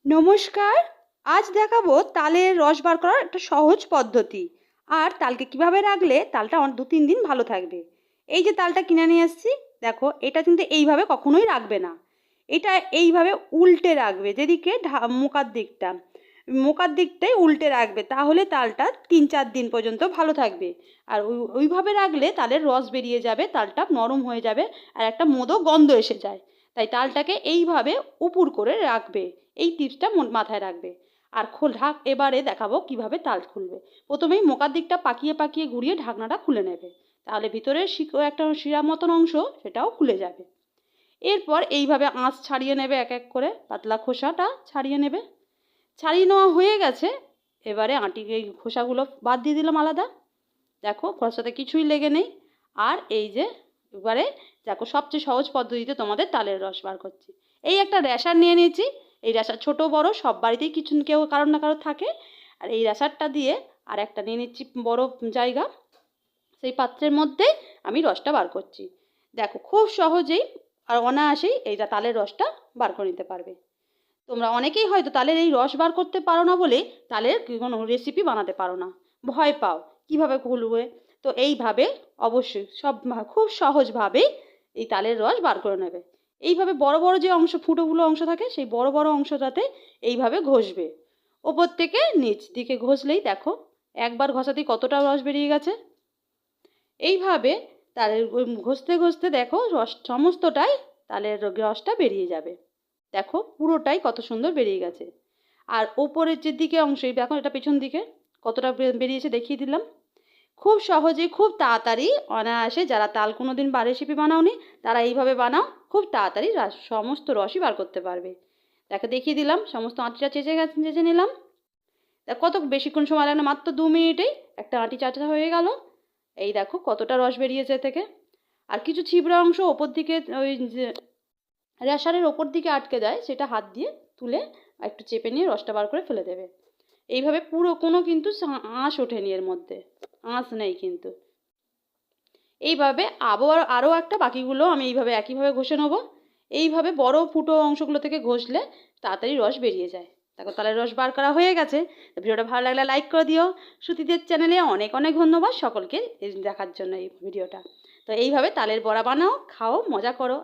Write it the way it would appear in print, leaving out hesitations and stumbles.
নমস্কার। আজ দেখাবো তালের রস বার করার একটা সহজ পদ্ধতি। আর তালকে কিভাবে রাখলে তালটা 2-3 দিন ভালো থাকবে। এই যে তালটা কিনে নিয়ে এসেছি, দেখো এটা কিন্তু এইভাবে কখনোই রাখবে না। এটা এইভাবে উল্টে রাখবে, যেদিকে মোকার দিকটাই উল্টে রাখবে, তাহলে তালটা 3-4 দিন পর্যন্ত ভালো থাকবে। আর ওইভাবে রাখলে তালের রস বেরিয়ে যাবে, তালটা নরম হয়ে যাবে, আর একটা মদো গন্ধ এসে যায়। তাই তালটাকে এইভাবে উপুড় করে রাখবে। এই টিপসটা মাথায় রাখবে। আর এবারে দেখাবো কিভাবে তাল খুলবে। প্রথমেই মোকার দিকটা পাকিয়ে পাকিয়ে ঘুরিয়ে ঢাকনাটা খুলে নেবে, তাহলে ভিতরের একটা শিরা মতন অংশ সেটাও খুলে যাবে। এরপর এইভাবে আঁশ ছাড়িয়ে নেবে, এক এক করে পাতলা খোসাটা ছাড়িয়ে নেবে। ছাড়িয়ে নেওয়া হয়ে গেছে, এবারে এই খোসাগুলো বাদ দিয়ে দিলাম আলাদা। দেখো খোসাতে কিছুই লেগে নেই। আর এই যে এবারে দেখো সবচেয়ে সহজ পদ্ধতিতে তোমাদের তালের রস বার করছি। এই একটা র্যাশার নিয়ে নিয়েছি। এই র্যাশার ছোট বড় সব বাড়িতেই কেউ কারোর না কারোর থাকে। আর এই র্যাশারটা দিয়ে আর একটা নিয়ে নিচ্ছি বড় জায়গা, সেই পাত্রের মধ্যে আমি রসটা বার করছি। দেখো খুব সহজেই আর অনায়াসেই এইটা তালের রসটা বার করে নিতে পারবে। তোমরা অনেকেই হয়তো তালের এই রস বার করতে পারো না বলে তালের কোনো রেসিপি বানাতে পারো না, ভয় পাও কিভাবে খুলবে। তো এইভাবে অবশ্যই খুব সহজভাবেই এই তালের রস বার করে নেবে। এইভাবে বড় বড় যে ফুটোগুলো অংশ থাকে, সেই বড় বড় অংশটাতে এইভাবে ঘষবে। ওপর থেকে নিচ দিকে ঘষলেই দেখো একবার ঘষাতেই কতটা রস বেরিয়ে গেছে। এইভাবে তালের ঘষতে ঘষতে দেখো সমস্তটাই তালের রসটা বেরিয়ে যাবে। দেখো পুরোটাই কত সুন্দর বেরিয়ে গেছে। আর ওপরের যে দিকে অংশই দেখো, এটা পেছন দিকে কতটা বেরিয়েছে দেখিয়ে দিলাম। খুব সহজে খুব তাড়াতাড়ি অনায়াসে যারা তাল কোনো দিন রেসিপি বানাওনি, তারা এইভাবে বানাও, খুব তাড়াতাড়ি সমস্ত রসই বার করতে পারবে। দেখো দেখিয়ে দিলাম, সমস্ত আঁটিটা চেঁচে নিলাম। তা কত বেশিক্ষণ সময় লাগে না, মাত্র 2 মিনিটেই একটা আঁটি চাটা হয়ে গেল। এই দেখো কতটা রস বেরিয়েছে থেকে। আর কিছু ছিবড়া অংশ ওপর দিকে ওই যে রেশারের ওপর দিকে আটকে যায়, সেটা হাত দিয়ে তুলে একটু চেপে নিয়ে রসটা বার করে ফেলে দেবে। এইভাবে পুরো কোনো কিন্তু আঁশ ওঠেনি, এর মধ্যে আঁশ নেই কিন্তু। এইভাবে আবার আরও একটা বাকিগুলো আমি এইভাবে একইভাবে ঘষে নেবো। এইভাবে বড় ফুটো অংশগুলো থেকে ঘষলে তাড়াতাড়ি রস বেরিয়ে যায়। দেখো তালের রস বার করা হয়ে গেছে। ভিডিওটা ভালো লাগলে লাইক করে দিও। শ্রুতিদের চ্যানেলে অনেক অনেক ধন্যবাদ সকলকে দেখার জন্য এই ভিডিওটা। তো এইভাবে তালের বড়া বানাও, খাও, মজা করো।